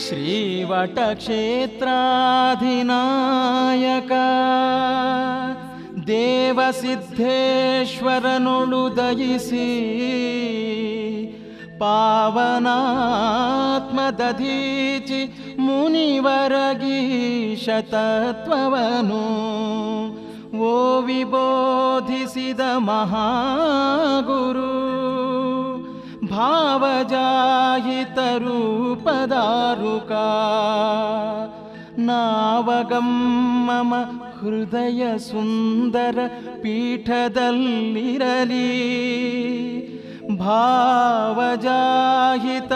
ಶ್ರೀವಟಕ್ಷೇತ್ರಾಧಿನಾಯಕ ದೇವಸಿದ್ಧೇಶ್ವರನುಳುದಯಿಸಿ ಪಾವನಾತ್ಮದಧೀಚಿ ಮುನಿವರಗೀಶ ತತ್ವವನು ಓ ವಿಬೋಧಿಸಿದ ಮಹಾಗುರು ಭಾವಜಾಹಿತ ರೂಪದಾರುಕ ನಾವಗಮ್ಮಮ ಹೃದಯ ಸುಂದರ ಪೀಠದಲ್ಲಿರಲಿ ಭಾವಜಾಹಿತ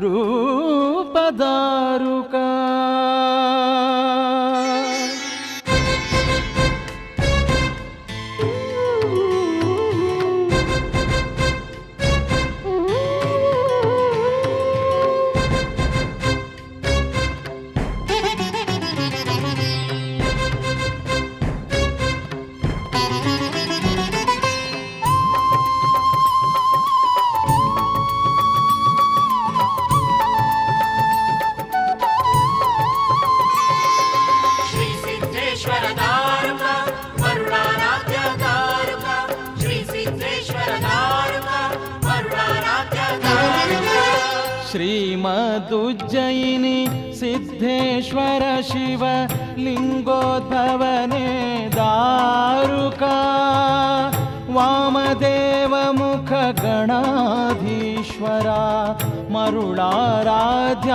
ರೂಪದಾರುಕ. ಶ್ರೀಮದುಜ್ಜಯಿನಿ ಸಿದ್ಧೇಶ್ವರ ಶಿವ ಲಿಂಗೋದ್ಭವನೆ ದಾರುಕ ವಾಮದೇವ ಮುಖ ಗಣಾಧೀಶ್ವರ ಮರುಳಾರಾಧ್ಯ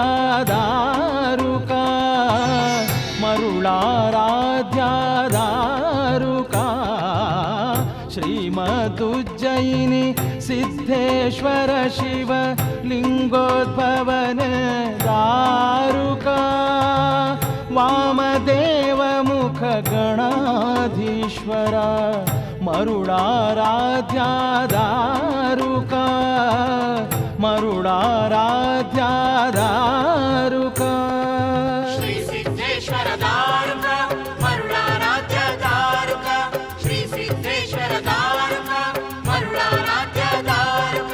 ದಾರುಕ ಮರುಳಾರಾಧ್ಯ ದಾರುಕ ಶ್ರೀಮದುಜ್ಜಯಿನಿ ಸಿದ್ಧೇಶ್ವರ ಶಿವ ಲಿಂಗೋದ್ಭವನೆ ದಾರುಕ ವಾಮದೇವ ಮುಖ ಗಣಾಧೀಶ್ವರ ಮರುಳಾರಾಧ್ಯ ದಾರುಕ ಮರುಳಾರಾಧ್ಯ ದಾರುಕ. ಶ್ರೀ ಸಿದ್ಧೇಶ್ವರ ದಾರುಕ ಮರುಳಾರಾಧ್ಯ ದಾರುಕ ಶ್ರೀ ಸಿದ್ಧೇಶ್ವರ ದಾರುಕ ಮರುಳಾರಾಧ್ಯ ದಾರುಕ.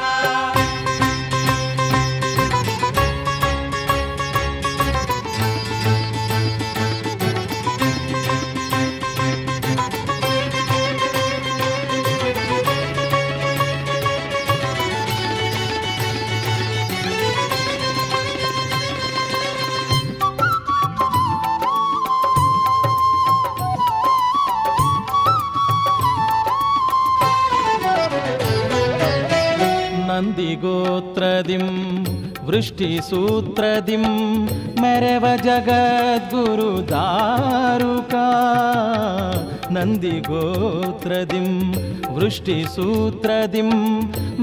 ನಂದಿಗೋತ್ರದಿಂ ವೃಷ್ಟಿಸೂತ್ರದಿಂ ಮೆರವ ಜಗದ್ಗುರು ದಾರುಕ ನಂದಿಗೋತ್ರದಿಂ ವೃಷ್ಟಿಸೂತ್ರದಿಂ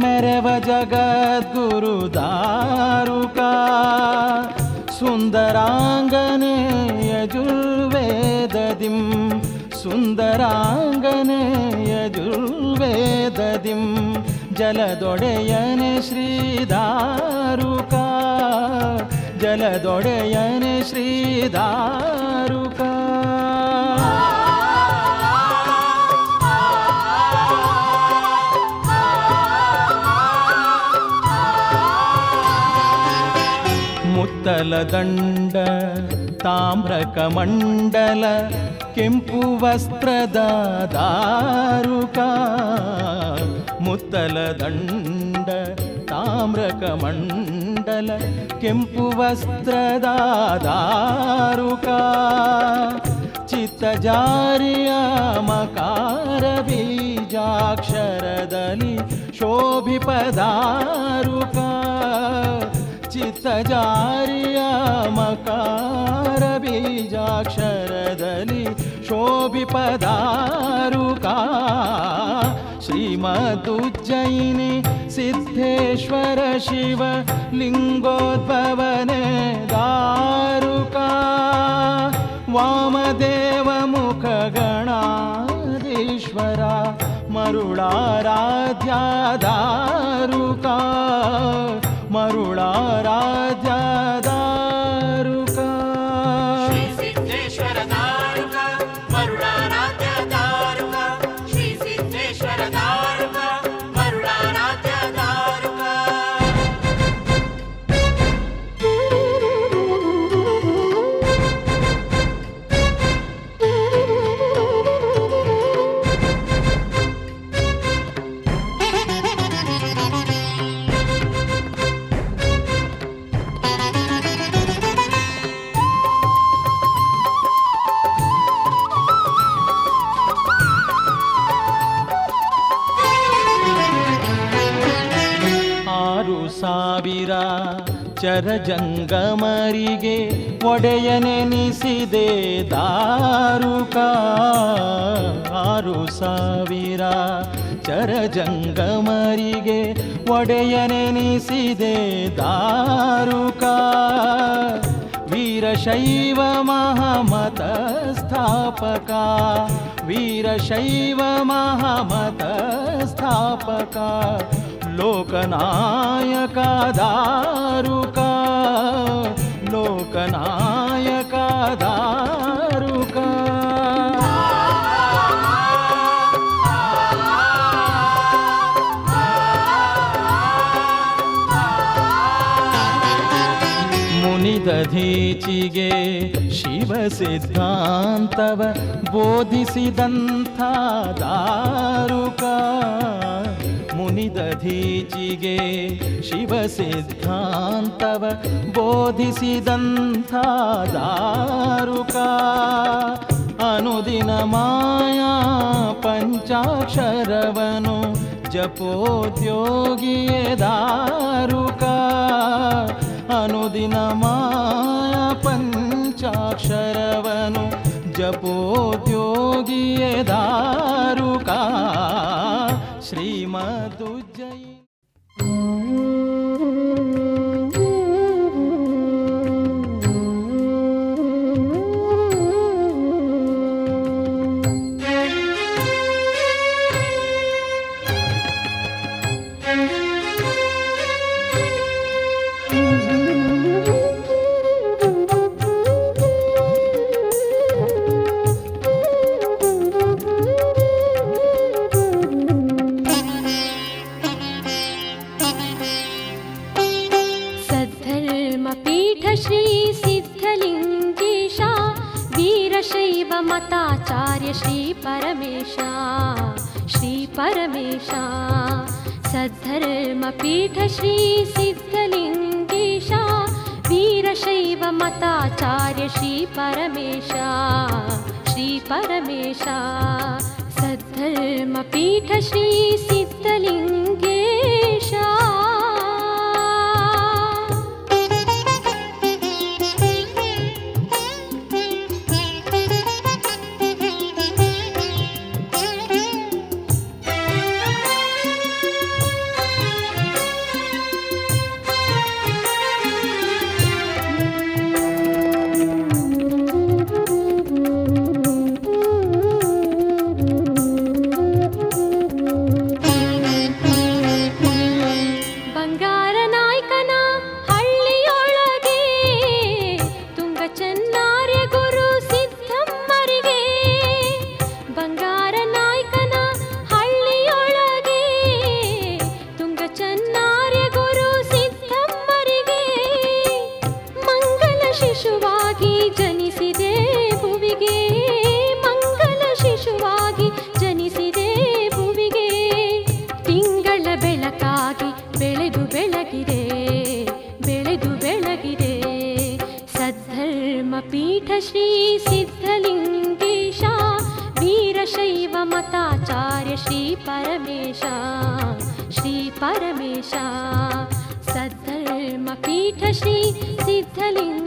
ಮೆರವ ಜಗದ್ಗುರು ದಾರುಕ ಸುಂದರಾಂಗನೆ ಯಜುರ್ವೇದದಿಂ ಸುಂದರಾಂಗನೆ ಯಜುರ್ವೇದದಿಂ ಜಲದೊಡೆಯನೆ ಶ್ರೀದಾರುಕ ಜಲದೊಡೆಯನೆ ಶ್ರೀದಾರುಕ. ಮುತ್ತಲ ದಂಡ ತಾಮ್ರಕ ಮಂಡಲ ಕೆಂಪು ವಸ್ತ್ರದ ದಾರುಕ ಮುತ್ತಲ ದಂಡ ತಾಮ್ರಕ ಮಂಡಲ ಕೆಂಪು ವಸ್ತ್ರದ ದಾರುಕ ಚಿತ್ತಜಾರಿಯ ಮಕಾರ ಬೀಜಾಕ್ಷರದಲ್ಲಿ ಶೋಭಿಪದಾರುಕ ಚಿತ್ತಜಾರಿಯ ಮಕಾರ ಬೀಜಾಕ್ಷರದಲ್ಲಿ ಶೋಭಿಪದಾರುಕ ಶ್ರೀಮದುಜ್ಜಯಿನಿ ಸಿದ್ಧೇಶ್ವರ ಶಿವ ಲಿಂಗೋದ್ಭವನೆ ದಾರುಕ ವಾಮದೇವ ಮುಖ ಗಣಾಧೀಶ್ವರ ಮರುಳಾರಾಧ್ಯ ದಾರುಕ ಮರುಳಾರಾಧ್ಯ ದಾರುಕ. ಶ್ರೀ ಸಿದ್ಧೇಶ್ವರ ದಾರುಕ ಮರುಳಾರಾಧ್ಯ ದಾರುಕ ಶ್ರೀ ಸಿದ್ಧೇಶ್ವರ ದಾರುಕ ಮರುಳಾರಾಧ್ಯ ದಾರುಕ. ಚರಜಂಗಮರಿಗೆ ಒಡೆಯನೆನಿಸಿದೆ ದಾರುಕ 6,000 ಚರಜಂಗಮರಿಗೆ ಒಡೆಯನೆನಿಸಿದೆ ದಾರುಕ ವೀರಶೈವ ಮಹಾಮತ ಸ್ಥಾಪಕ ವೀರಶೈವ ಮಹಾಮತ ಸ್ಥಾಪಕ ಲೋಕನಾಯಕ ದಾರುಕ ಲೋಕನಾಯಕ ದಾರುಕ ಮುನಿದಧೀಚಿಗೆ ಶಿವ ಸಿದ್ಧಾಂತವ ಬೋಧಿಸಿದಂಥ ದಾರುಕ ಮುನಿದಧೀಚಿಗೆ ಶಿವ ಸಿದ್ಧಾಂತವ ಬೋಧಿಸಿದಂಥ ದಾರುಕ ಅನುದಿನ ಮಾಯಾ ಪಂಚಾಕ್ಷರವನು ಜಪೋದ್ಯೋಗಿಯೇ ದಾರುಕ ಅನುದಿನ ಮಾಯಾ ಪಂಚಾಕ್ಷರವನು ಜಪೋದ್ಯೋಗಿಯೇ ದಾರುಕ ಶ್ರೀಮದುಜ್ಜಯಿ मताचार्य श्री परमेश सद्धर्मपीठ श्री सिद्धलिंगेश वीरशैव मताचार्य श्री परमेश सद्धर्मपीठ श्री सिद्धलिंगेश पीठ श्री सिद्धलिंगेश वीरशैव मताचार्य श्री परमेश सद्धर्म पीठ श्री सिद्धलिंगेश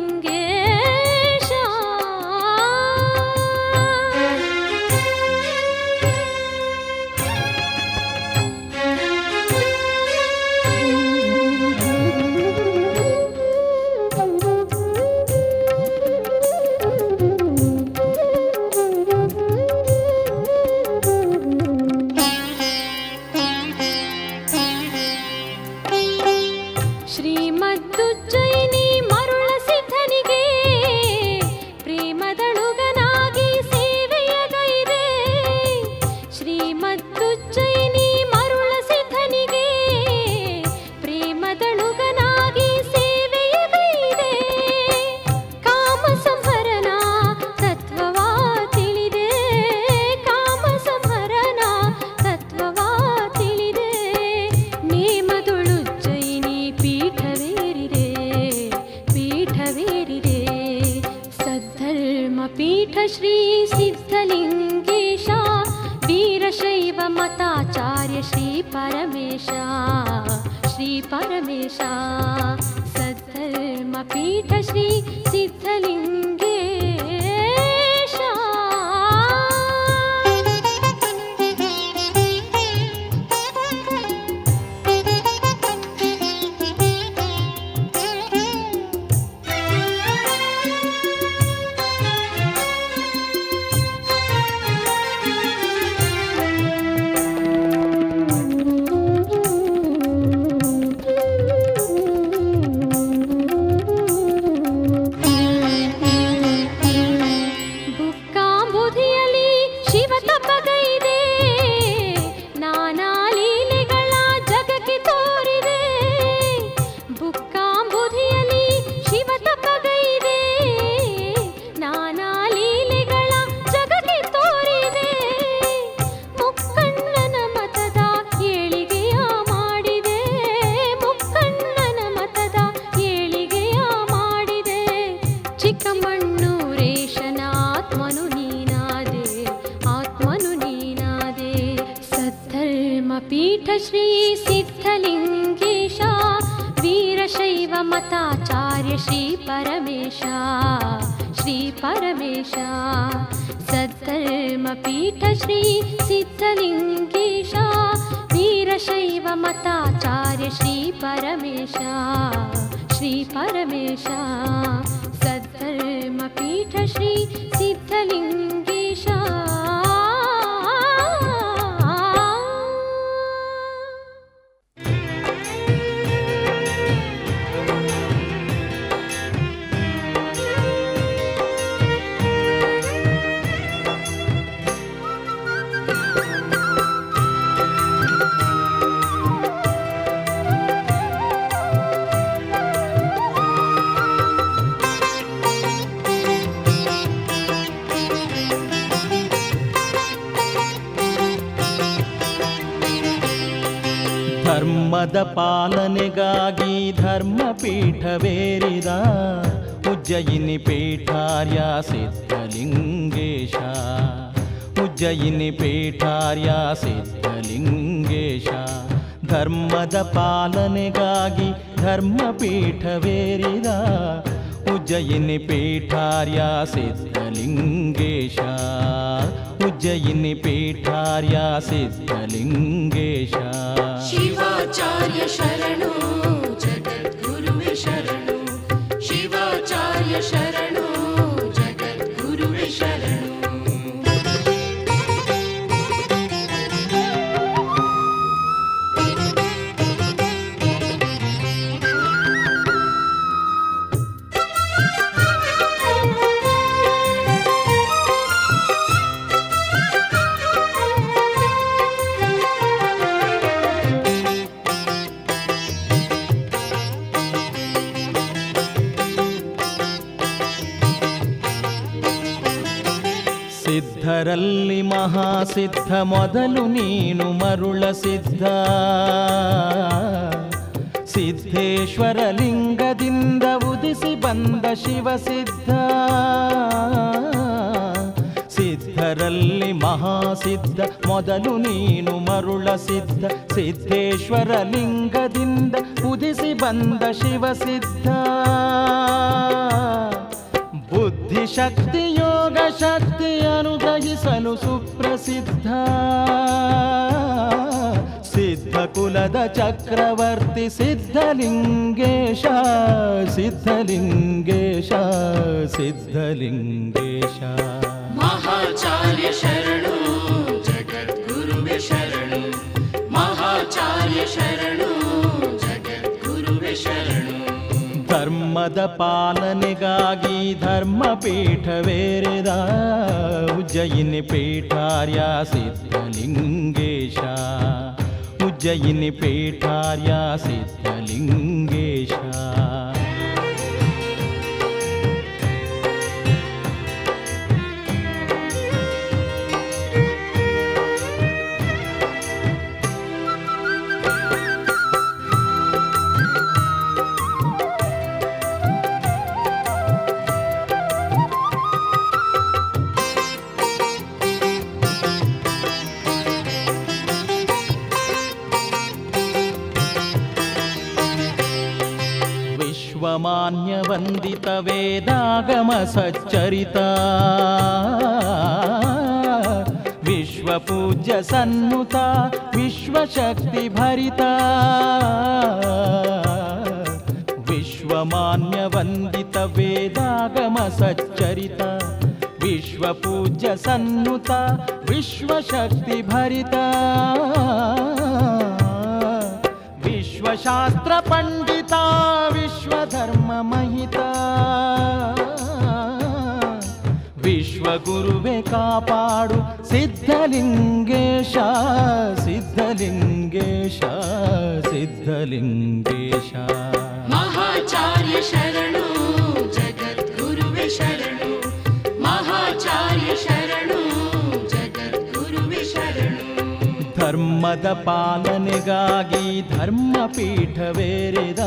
ಶ್ರೀಮದ್ದುಜ್ಜಯಿನಿ ಮರುಳ ಸಿದ್ಧನಿಗೆ ಪ್ರೇಮದಳುಗನಾಗಿ ಸೇವೆಯಗೈದೆ ಶ್ರೀಮದ್ದುಜ್ಜಯಿನಿ ಮರುಳ ಸಿದ್ಧನಿಗೆ ಪ್ರೇಮದಳುಗನಾಗಿ ಸೇವೆಯಗೈದೆ ಕಾಮ ಸಂಹರಣ ತತ್ವವಾ ತಿಳಿದೆ ಕಾಮ ಸಂಹರಣ ತತ್ವವಾ ತಿಳಿದೆ ನೇಮದೊಳುಜ್ಜಯಿನಿ ಪೀಠವೇರಿದೆ ಸದ್ಧರ್ಮ ಪೀಠ ಶ್ರೀ ಸಿದ್ಧಲಿಂಗೇಶ ವೀರಶೈವ ಮತಾಚಾರ್ಯ ಶ್ರೀ ಪರಮೇಶ ಪೀಠ ಶ್ರೀ ಸಿದ್ಧಲಿಂಗೇಶ ಬುಕ್ಕಾಂಬುಧಿಯಲ್ಲಿ ಶಿವ ತಪಗೈದೆ ನಾನಾ ಲೀಲೆಗಳ ಜಗಕ್ಕೆ ತೋರಿದೆ ಬುಕ್ಕಾಂಬುಧಿಯಲ್ಲಿ ಶಿವ ತಪಗೈದೆ ನಾನಾ ಲೀಲೆಗಳ ಜಗಕ್ಕೆ ತೋರಿದೆ ಮುಕ್ಕಣ್ಣನ ಮತದ ಏಳಿಗೆಯ ಮಾಡಿದೆ ಮುಕ್ಕಣ್ಣನ ಮತದ ಏಳಿಗೆಯ ಮಾಡಿದೆ ಚಿಕ್ಕಮಣ್ಣೂರೇಶನ ಆತ್ಮನು ನೀನಾದೆ ಆತ್ಮನು ನೀನಾದೆ ಸದ್ಧರ್ಮ ಪೀಠ ಶ್ರೀ ಸಿದ್ಧಲಿಂಗೇಶ ವೀರಶೈವ ಮತಾಚಾರ್ಯ ಶ್ರೀ ಪರಮೇಶ ಸದ್ಧರ್ಮ ಪೀಠ ಶ್ರೀ ಸಿದ್ಧಲಿಂಗೇಶ ವೀರಶೈವ ಮತಾಚಾರ್ಯ ಶ್ರೀ ಪರಮೇಶ ಸದ್ಧರ್ಮ ಪೀಠ ಶ್ರೀ ಸಿದ್ಧಲಿಂಗೇಶ ಧರ್ಮದ ಪಾಲನೆಗಾಗಿ ಧರ್ಮಪೀಠವೇರಿದ ಉಜ್ಜಯಿನಿ ಪೀಠಾರ್ಯ ಸಿದ್ಧಲಿಂಗೇಶ ಉಜ್ಜಯಿನಿ ಪೀಠಾರ್ಯ ಸಿದ್ಧಲಿಂಗೇಶ ಧರ್ಮದ ಪಾಲನೆಗಾಗಿ ಧರ್ಮಪೀಠವೇರಿದ ಉಜ್ಜಯಿನಿ ಪೀಠಾರ್ಯ ಸಿದ್ಧಲಿಂಗೇಶ ಉಜ್ಜಯಿನಿ ಪೀಠಾರ್ಯ ಸಿದ್ಧಲಿಂಗೇಶ ಶಿವಾಚಾರ್ಯ ಶರಣು ಜಗದ್ಗುರುವೆ ಶರಣು ಶಿವಾಚಾರ್ಯ ಶರಣು ಜಗದ್ಗುರುವೆ ಶರಣು ಸಿದ್ಧರಲ್ಲಿ ಮಹಾಸಿದ್ಧ ಮೊದಲು ನೀನು ಮರುಳ ಸಿದ್ಧ ಸಿದ್ಧೇಶ್ವರ ಲಿಂಗದಿಂದ ಉದಿಸಿ ಬಂದ ಶಿವಸಿದ್ಧ ಸಿದ್ಧರಲ್ಲಿ ಮಹಾಸಿದ್ಧ ಮೊದಲು ನೀನು ಮರುಳ ಸಿದ್ಧ ಸಿದ್ಧೇಶ್ವರ ಲಿಂಗದಿಂದ ಉದಿಸಿ ಬಂದ ಶಿವಸಿದ್ಧ ಬುದ್ಧಿ ಶಕ್ತಿ ಯೋಗ ಶಕ್ತಿ ಅನುಗ್ರಹಿಸಲು ಸುಪ್ರಸಿದ್ಧ ಸಿದ್ಧ ಕುಲದ ಚಕ್ರವರ್ತಿ ಸಿದ್ಧಲಿಂಗೇಶ ಸಿದ್ಧಲಿಂಗೇಶ ಸಿದ್ಧಲಿಂಗೇಶ ಮಹಾಚಾರ್ಯ ಶರಣು ಜಗದ್ಗುರುವೆ ಶರಣು ಮಹಾಚಾರ್ಯ ಶರಣು ಜಗದ್ಗುರುವೆ ಶರಣು ಧರ್ಮದ ಪಾಲನೆಗಾಗಿ ಧರ್ಮಪೀಠವೇರಿದ ಉಜ್ಜಯಿನಿ ಪೀಠಾರ್ಯ ಸಿದ್ಧಲಿಂಗೇಶ ಉಜ್ಜಯಿನಿ ಪೀಠಾರ್ಯ ಸಿದ್ಧಲಿಂಗೇಶ ವಿಶ್ವಮಾನ್ಯವಂದಿತ ವೇದಾಗಮ ಸಚ್ಚರಿತ ವಿಶ್ವಪೂಜ್ಯ ಸನ್ನುತ ವಿಶ್ವಶಕ್ತಿ ಭರಿತ ವಿಶ್ವಮಾನ್ಯವಂದಿತ ವೇದಾಗಮ ಸಚ್ಚರಿತ ವಿಶ್ವಪೂಜ್ಯ ಸನ್ನುತ ವಿಶ್ವಶಕ್ತಿ ಭರಿತ ವಿಶ್ವಶಾಸ್ತ್ರ ಪಂಡಿತ ವಿಶ್ವಧರ್ಮ ಮಹಿತ ವಿಶ್ವಗುರುವೆ ಕಾಪಾಡು ಸಿದ್ಧಲಿಂಗೇಶ ಸಿದ್ಧಲಿಂಗೇಶ ಸಿದ್ಧಲಿಂಗೇಶ ಮಹಾಚಾರ್ಯ ಶರಣು ಜಗದ್ಗುರುವೆ ಶರಣು ಮಹಾಚಾರ್ಯ ಶರಣು ಜಗದ್ಗುರುವೆ ಶರಣು ಧರ್ಮದ ಪಾಲನೆಗಾಗಿ ಧರ್ಮಪೀಠವೇರಿದ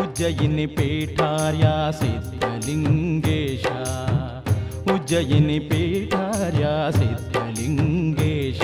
ಉಜ್ಜಯಿನಿ ಪೀಠಾರ್ಯ ಸಿದ್ಧಲಿಂಗೇಶ ಉಜ್ಜಯಿನಿ ಪೀಠಾರ್ಯ ಸಿದ್ಧಲಿಂಗೇಶ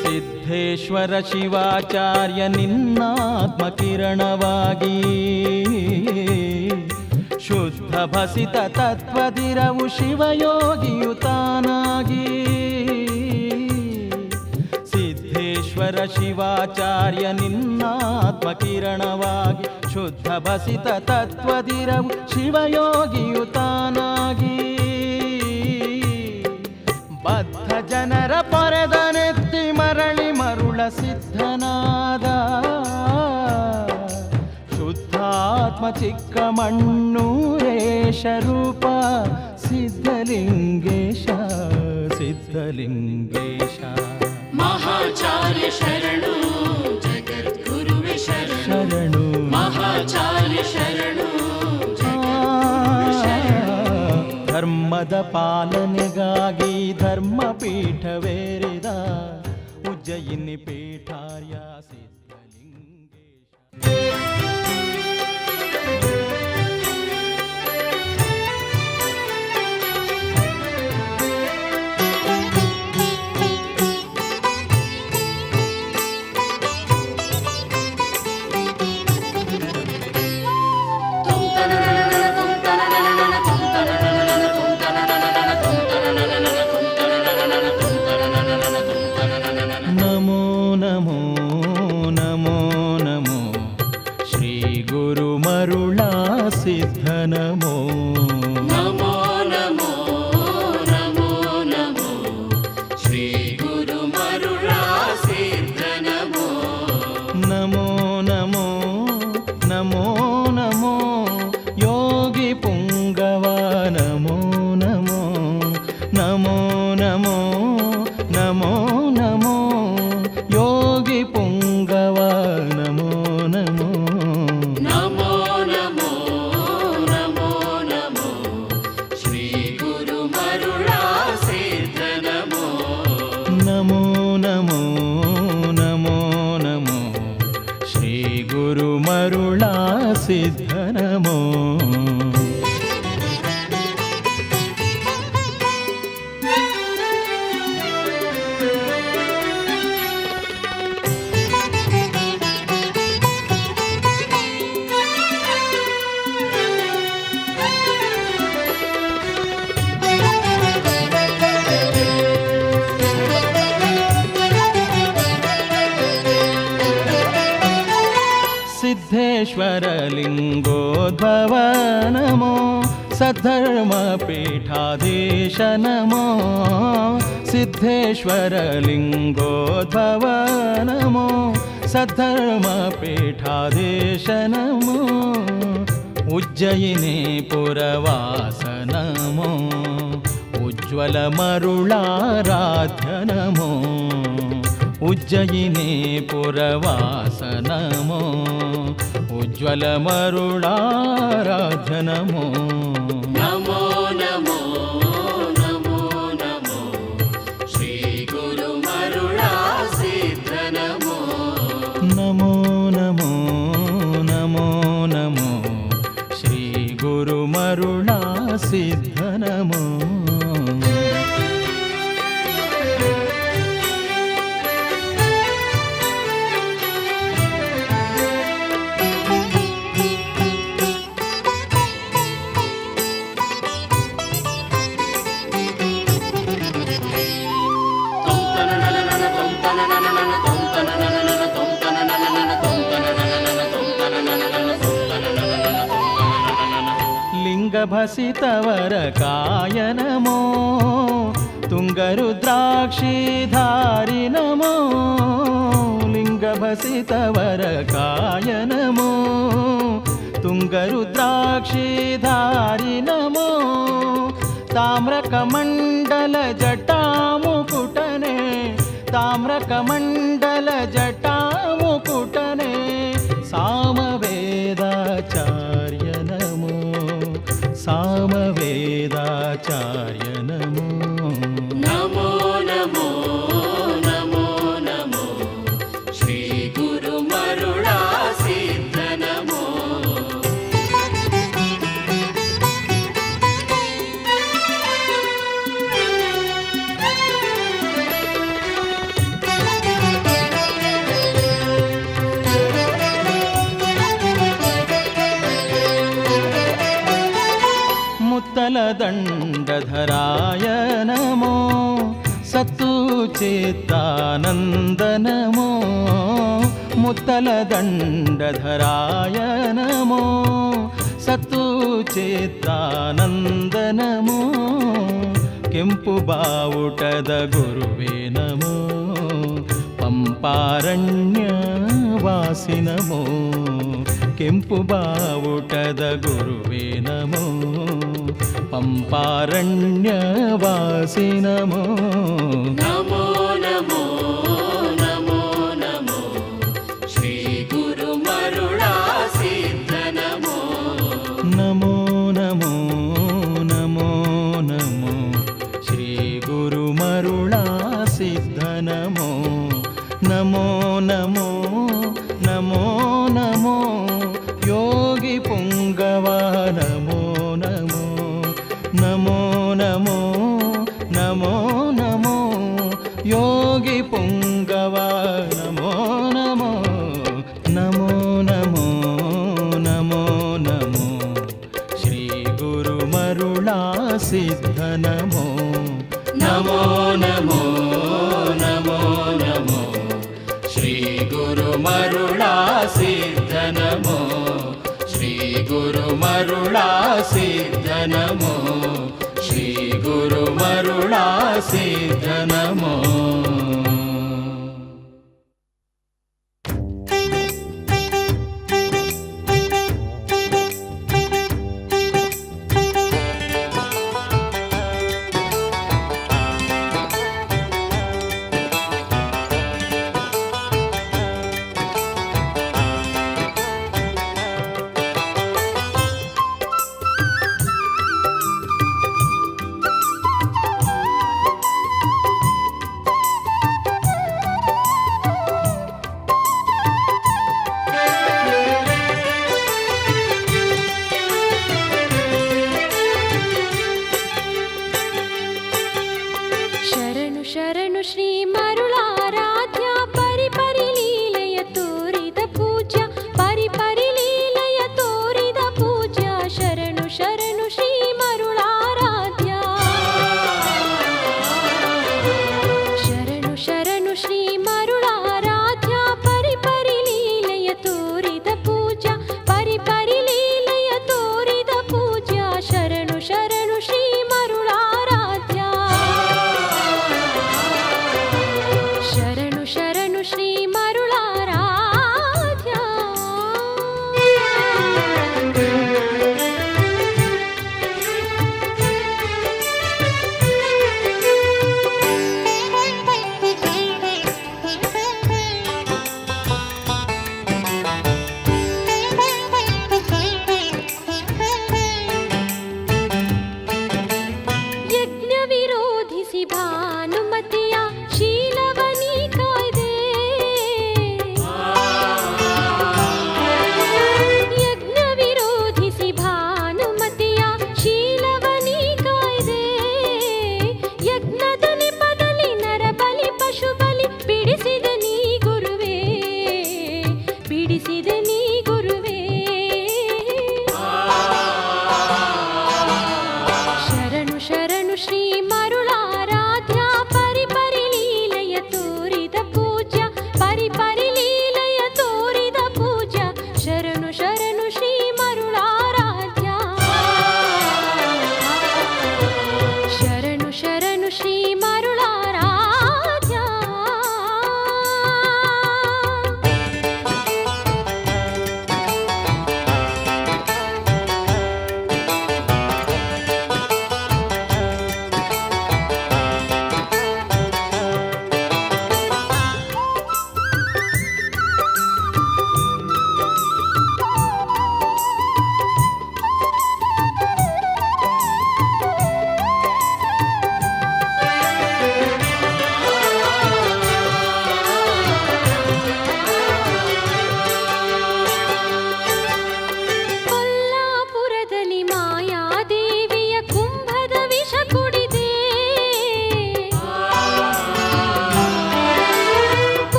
ಸಿದ್ಧೇಶ್ವರ ಶಿವಾಚಾರ್ಯ ನಿನ್ನಾತ್ಮಕಿರಣವಾಗಿ ಶುದ್ಧ ಭಸಿತ ತತ್ವದಿರವು ಶಿವಯೋಗಿಯು ತಾನಾಗಿ ಸಿದ್ಧೇಶ್ವರ ಶಿವಾಚಾರ್ಯ ನಿನ್ನಾತ್ಮಕಿರಣವಾಗಿ ಶುದ್ಧ ಭಸಿತ ತತ್ವದಿರವು ಶಿವಯೋಗಿಯು ತಾನಾಗಿ ಬದ್ಧ ಜನರ ಪೊರೆದ ನೆತ್ತಿ ಮರಳಿ ಮರುಳ ಸಿದ್ಧನಾದ ಶುದ್ಧಾತ್ಮ ಚಿಕ್ಕ ಮಣ್ಣೂರೇಶ ರೂಪ ಸಿದ್ಧಲಿಂಗೇಶ ಸಿದ್ಧಲಿಂಗೇಶ ಮಹಾಚಾರ್ಯ ಶರಣು ಜಗದ್ಗುರುವೆ ಶರಣು ಶರಣು ಮಹಾಚಾರ್ಯ ಶರಣು ಧರ್ಮದ ಪಾಲನೆಗಾಗಿ ಧರ್ಮಪೀಠವೇರಿದ ಉಜ್ಜಯಿನಿ ಪೀಠಾರ್ಯ ಸಿದ್ಧಲಿಂಗೇಶ ನಮೋ ನಮೋ ನಮೋ ನಮೋ ಶ್ರೀ ಗುರು ಮರುಳಾ ಸಿದ್ಧ ನಮೋ ನಮೋ ನಮೋ ನಮೋ ನಮೋ ಶ್ರೀ ಗುರು ಮರುಳಾ ಸಿದ್ಧ ನಮೋ ನಮೋ ನಮೋ ನಮೋ ನಮೋ ಯೋಗಿ ಪುಂಗವ ನಮೋ ನಮೋ ನಮೋ ನಮೋ ನಮೋ ನಮೋ ಯೋಗಿ ಪುಂಗವ ನಮೋ ನಮೋ ನಮೋ ನಮೋ ನಮೋ ನಮೋ ಶ್ರೀ ಗುರು ಮರುಳಾ ಸಿದ್ಧ ನಮೋ ನಮೋ ನಮೋ ನಮೋ ನಮೋ ಶ್ರೀ ಗುರು ಮರುಳಾ ಸಿದ್ಧ ನಮೋ ಸಿದ್ಧೇಶ್ವರ ಲಿಂಗೋದ್ಭವ ನಮೋ ಸದ್ಧರ್ಮ ಪೀಠಾಧೀಶ ನಮೋ ಸಿದ್ಧೇಶ್ವರ ಲಿಂಗೋದ್ಭವ ನಮೋ ಸದ್ಧರ್ಮ ಪೀಠಾಧೀಶ ನಮೋ ಉಜ್ಜಯಿನಿ ಪುರವಾಸ ನಮೋ ಉಜ್ವಲ ಮರುಳಾರಾಧ್ಯ ನಮೋ ಉಜ್ಜಯಿನಿ ಪುರವಾಸ ನಮೋ ఉజ్వల మరుళారాధ్య నమో నమో నమో నమో నమో శ్రీ గురు మరుళా సిద్ధ నమో నమో నమో నమో నమో శ్రీ గురు మరుళా సిద్ధ నమో లింగభసితవరకాయ నమో తుంగరుద్రాక్షిధారి నమో లింగభసితవరకాయ నమో తుంగరుద్రాక్షిధారి నమో తామ్రకమండల జటాముకుటనే తామ్రకమండల జటాముకుటనే సామవేదాచార్య నమో సామవేదాచార్య నమో నమో నమో నమో నమో శ్రీ గురు మరుళా సిద్ధ నమో ముత్తలదండధరాయ నమో సత్తుచేత్తానంద నమో ముత్తలదండధరాయ నమో సత్తుచేత్తానంద నమో ಕೆಂಪು ಬಾವುಟದ ಗುರುವೇ ನಮೋ ಪಂಪಾರಣ್ಯ ವಾಸಿ ನಮೋ ಕೆಂಪು ಬಾವುಟದ ಗುರುವೇ ನಮೋ ಪಂಪಾರಣ್ಯ ವಾಸಿ ನಮೋ ನಮೋ ನಮೋ ನಮೋ ನಮೋ ಶ್ರೀ ಗುರು ಮರುಳಾ ಸಿದ್ಧ ನಮೋ ನಮೋ ನಮೋ ನಮೋ ನಮೋ ಶ್ರೀ ಗುರು ಮರುಳಾ ಸಿದ್ಧ ನಮೋ ನಮೋ ನಮೋ ನಮೋ ನಮೋ ಯೋಗಿ ಪುಂಗವ ನಮೋ ನಮೋ ನಮೋ ನಮೋ ನಮೋ ನಮೋ ಯೋಗಿ ಪುಂಗವ ನಮೋ ನಮೋ ನಮೋ ನಮೋ ನಮೋ ನಮೋ ಶ್ರೀ ಗುರು ಮರುಳಾ ಸಿದ್ಧ ನಮೋ ನಮೋ ನಮೋ ನಮೋ ನಮೋ ಶ್ರೀ ಗುರು ಮರುಳಾ ಸಿದ್ಧ ನಮೋ ಶ್ರೀ ಗುರು ಮರುಳಾ ಸಿದ್ಧ ನಮೋ ಶ್ರೀ ಗುರು ಮರುಳಾ ಸಿದ್ಧ ನಮೋ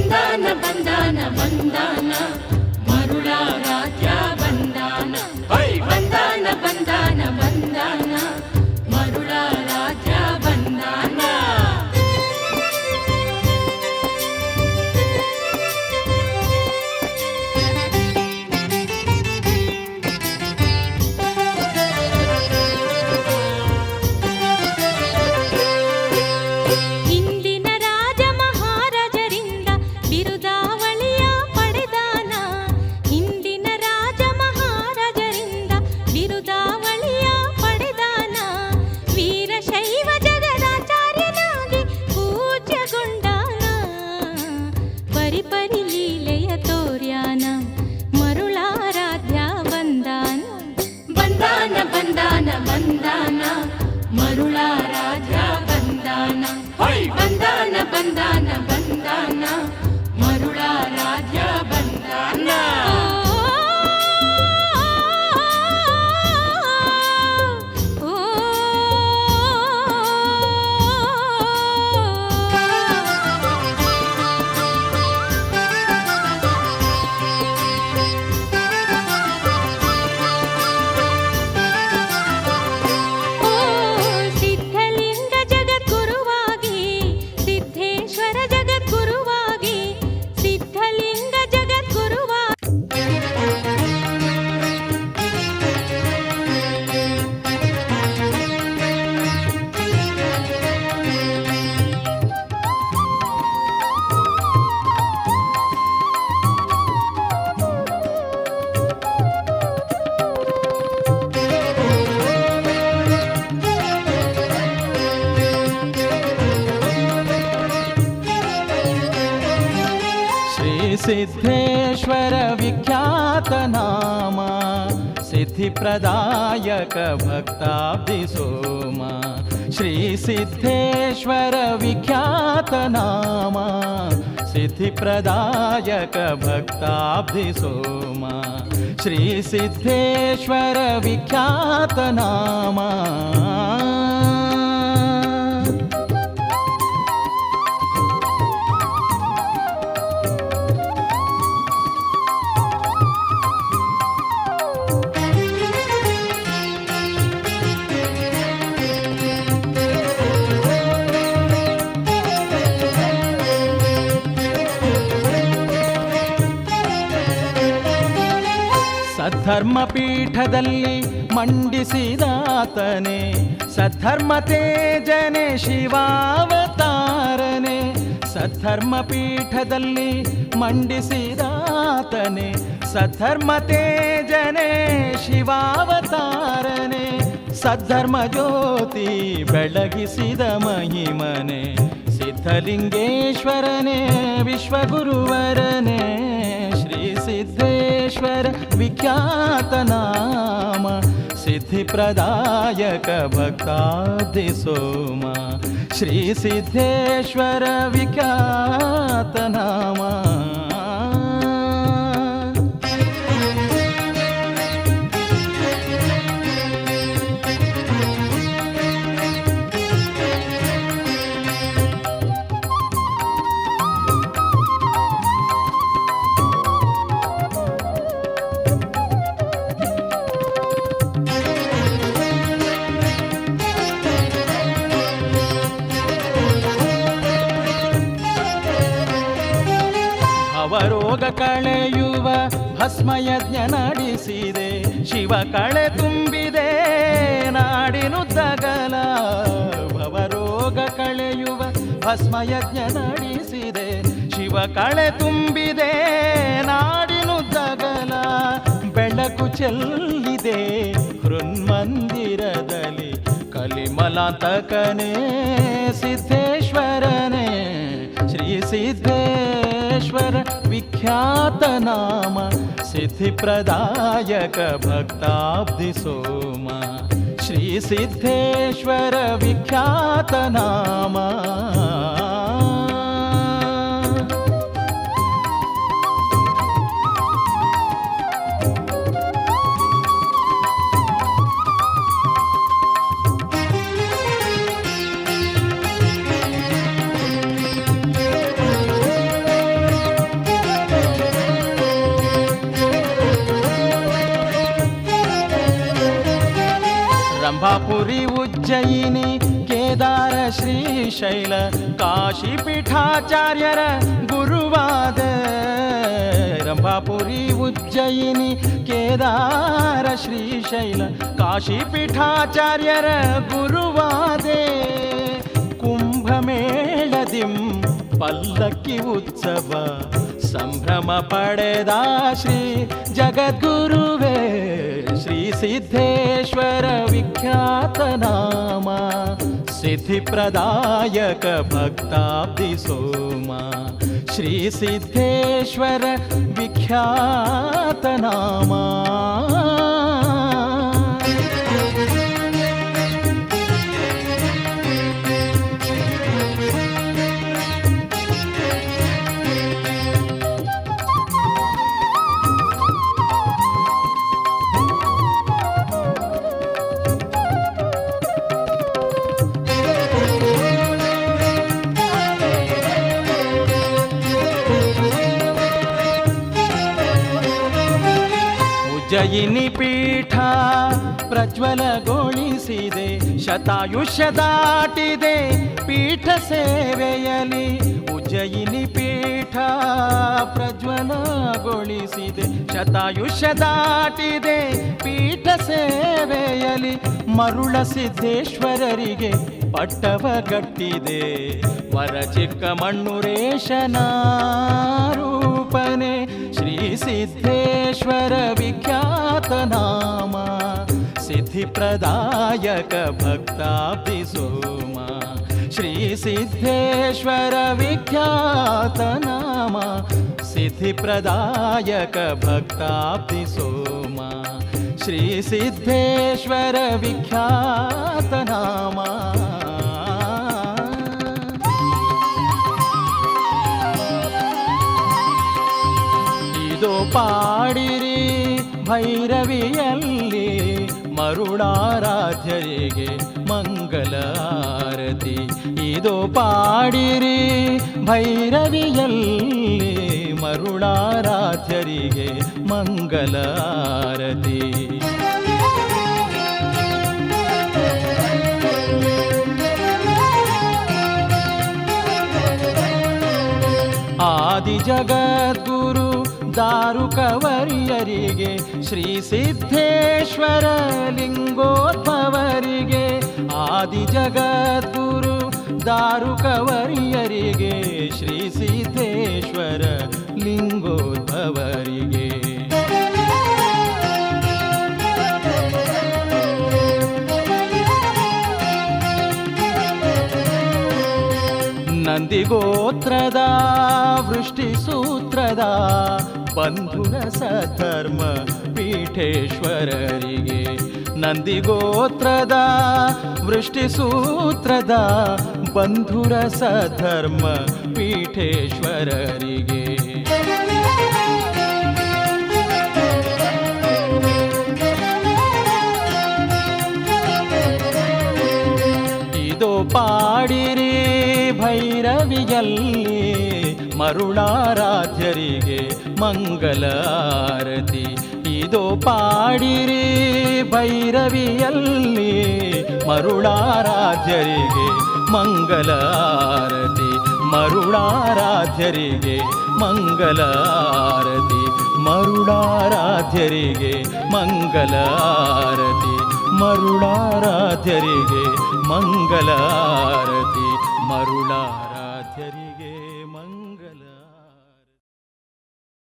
ಬಂದಾನ ಬಂದಾನ ಬಂದಾನ ಮರುಳಾರಾಧ್ಯ ಬಂದಾನ ಹೈ ಬಂದಾನ ಬಂದಾನ ಬಂದಾನ ಮರುಳಾರಾಧ್ಯ ಬಂದಾನ ಇಂದಿನ ರಾಜ ಮಹಾರಾಜರಿಂದ ಬಿರುದಾವಳಿಯ ಪಡೆದಾನ ಇಂದಿನ ರಾಜ ಮಹಾರಾಜರಿಂದ ಬಿರುದಾವಳಿಯ ಪಡೆದಾನ ವೀರಶೈವ ಜಗದಾಚಾರ್ಯನಾಗಿ ಪೂಜ್ಯಗೊಂಡಾನ ಪರಿಪರಿ ಲೀಲೆಯ ತೋರ್ಯಾನ ಮರುಳಾರಾಧ್ಯ ಬಂದಾನ ಬಂದಾನ ಬಂದಾನ ಬಂದಾನ ಮರುಳಾರಾಧ್ಯ ಬಂದಾನ ಹೈ ಬಂದಾನ ಬಂದಾನ ಬಂದಾನ ಮರುಳಾರಾಧ್ಯ ಬಂದಾನ ಸಿದ್ಧಲಿಂಗ ಜಗದ್ಗುರುವಾಗಿ ಸಿದ್ಧೇಶ್ವರ ಜಗದ್ಗುರುವಾಗಿ ಸಿದ್ಧಲಿಂಗ ಜಗದ್ಗುರುವಾಗಿ ಶ್ರೀ ಸಿದ್ಧೇಶ್ವರ ವಿಖ್ಯಾತ ನಾಮ ಸಿದ್ಧಿಪ್ರದಾಯಕ ಭಕ್ತಾಬ್ಧಿ ಸೋಮ ಶ್ರೀ ಸಿದ್ಧೇಶ್ವರ ವಿಖ್ಯಾತ ನಾಮ ಸಿದ್ಧಿಪ್ರದಾಯಕ ಭಕ್ತಾಬ್ಧಿ ಸೋಮ ಶ್ರೀ ಸಿದ್ಧೇಶ್ವರ ವಿಖ್ಯಾತ ನಾಮ ಸದ್ಧರ್ಮ ಪೀಠದಲ್ಲಿ ಮಂಡಿಸಿದಾತನೆ ಸದ್ಧರ್ಮ ತೇಜನೆ ಶಿವಾವತಾರನೆ ಸದ್ಧರ್ಮ ಪೀಠದಲ್ಲಿ ಮಂಡಿಸಿದಾತನೆ ಸದ್ಧರ್ಮ ತೇಜನೆ ಶಿವಾವತಾರನೆ ಸದ್ಧರ್ಮ ಜ್ಯೋತಿ ಬೆಳಗಿಸಿದ ಮಹಿಮನೆ ಸಿದ್ಧಲಿಂಗೇಶ್ವರನೇ ವಿಶ್ವಗುರುವರನೇ ಶ್ರೀ ಸಿದ್ಧೇಶ್ವರ ವಿಖ್ಯಾತ ನಾಮ ಸಿದ್ಧಿಪ್ರದಾಯಕ ಭಕ್ತಾಬ್ಧಿ ಸೋಮ ಶ್ರೀ ಸಿದ್ಧೇಶ್ವರ ವಿಖ್ಯಾತ ನಾಮ ಅವರೋಗ ಕಳೆಯುವ ಭಸ್ಮಯಜ್ಞ ನಡೆಸಿದೆ ಶಿವ ಕಳೆ ತುಂಬಿದೆ ನಾಡಿನುದ್ದಗಲ ಭವರೋಗ ಕಳೆಯುವ ಭಸ್ಮಯಜ್ಞ ನಡೆಸಿದೆ ಶಿವ ಕಳೆ ತುಂಬಿದೆ ನಾಡಿನುದ್ದಗಲ ಬೆಳಕು ಚೆಲ್ಲಿದೆ ಹೃನ್ಮಂದಿರದಲ್ಲಿ ಕಲಿಮಲಾಂತಕನೇ ಸಿದ್ಧೇಶ್ವರನೇ ಶ್ರೀ ಸಿದ್ಧೇಶ್ವರ ವಿಖ್ಯಾತ ನಾಮ ಸಿದ್ಧಿಪ್ರದಾಯಕ ಭಕ್ತಾಬ್ಧಿ ಸೋಮ ಶ್ರೀ ಸಿದ್ಧೇಶ್ವರ ವಿಖ್ಯಾತ ನಾಮ ರಂಭಾಪುರಿ ಉಜ್ಜಯಿನಿ ಕೇದಾರ ಶ್ರೀಶೈಲ ಕಾಶಿಪೀಠಾಚಾರ್ಯರ ಗುರುವಾದ ರಂಭಾಪುರಿ ಉಜ್ಜಯಿನಿ ಕೇದಾರ ಶ್ರೀಶೈಲ ಕಾಶಿಪೀಠಾಚಾರ್ಯರ ಗುರುವಾದೆ ಕುಂಭಮೇಳದಿಂ ಪಲ್ಲಕ್ಕಿ ಉತ್ಸವ ಸಂಭ್ರಮ ಪಡೆದ ಶ್ರೀ ಜಗದ್ಗುರುವೇ ಶ್ರೀ ಸಿದ್ಧೇಶ್ವರ ವಿಖ್ಯಾತ ನಾಮ ಸಿದ್ಧಿಪ್ರದಾಯಕ ಭಕ್ತಾಬ್ಧಿ ಸೋಮ ಶ್ರೀ ಸಿದ್ಧೇಶ್ವರ ವಿಖ್ಯಾತ ನಾಮ ಉಜ್ಜಯಿನಿ ಪೀಠ ಪ್ರಜ್ವಲಗೊಳಿಸಿದೆ ಶತಾಯುಷ್ಯ ದಾಟಿದೆ ಪೀಠ ಸೇವೆಯಲಿ ಉಜ್ಜಯಿನಿ ಪೀಠ ಪ್ರಜ್ವಲಗೊಳಿಸಿದೆ ಶತಾಯುಷ್ಯ ದಾಟಿದೆ ಪೀಠ ಸೇವೆಯಲಿ ಮರುಳ ಸಿದ್ಧೇಶ್ವರರಿಗೆ ಪಟ್ಟವ ಗಟ್ಟಿದೆ ವರ ಚಿಕ್ಕ ಮಣ್ಣುರೇಶನ ರೂಪನೆ ಶ್ರೀ ಸಿದ್ಧೇಶ್ವರ ವಿಖ್ಯಾತ ನಾಮ ಸಿದ್ಧಿಪ್ರದಾಯಕ ಭಕ್ತಾಬ್ಧಿ ಸೋಮ ಶ್ರೀ ಸಿದ್ಧೇಶ್ವರ ವಿಖ್ಯಾತ ನಾಮ ಸಿದ್ಧಿಪ್ರದಾಯಕ ಭಕ್ತಾಬ್ಧಿ ಸೋಮ ಶ್ರೀ ಸಿದ್ಧೇಶ್ವರ ವಿಖ್ಯಾತ ನಾಮ ಪಾಡಿರಿ ಭೈರವಿಯಲ್ಲಿ ಮರುಳಾರಾಧ್ಯರಿಗೆ ಮಂಗಲಾರತಿ ಇದು ಪಾಡಿರಿ ಭೈರವಿಯಲ್ಲಿ ಮರುಳಾರಾಧ್ಯರಿಗೆ ಮಂಗಲಾರತಿ ಆದಿ ಜಗದ್ಗುರು ದಾರುಕವರಿಯರಿಗೆ ಶ್ರೀ ಸಿದ್ಧೇಶ್ವರ ಲಿಂಗೋದ್ಭವರಿಗೆ ಆದಿ ಜಗದ್ಗುರು ದಾರುಕವರಿಯರಿಗೆ ಶ್ರೀ ಸಿದ್ಧೇಶ್ವರ ಲಿಂಗೋದ್ಭವರಿಗೆ ನಂದಿಗೋತ್ರದ ವೃಷ್ಟಿಸೂತ್ರದ ಬಂಧುರ ಸಧರ್ಮ ಪೀಠೇಶ್ವರರಿಗೆ ನಂದಿಗೋತ್ರದ ವೃಷ್ಟಿಸೂತ್ರದ ಬಂಧುರ ಸಧರ್ಮ ಪೀಠೇಶ್ವರರಿಗೆ ಇದು ಪಾಡಿರಿ ಭೈರವಿಯಲ್ಲಿ ಮರುಳಾರಾಧ್ಯರಿಗೆ ಮಂಗಲಾರತಿ ಇದು ಪಾಡಿರಿ ಭೈರವಿಯಲ್ಲಿ ಮರುಳಾರಾಧ್ಯರಿಗೆ ಮಂಗಲಾರತಿ ಮರುಳಾರಾಧ್ಯರಿಗೆ ಮಂಗಲಾರತಿ ಮರುಳಾರಾಧ್ಯರಿಗೆ ಮಂಗಲಾರತಿ ಮರುಳಾರಾಧ್ಯರಿಗೆ ಮಂಗಲಾರತಿ ಮರುಳಾರ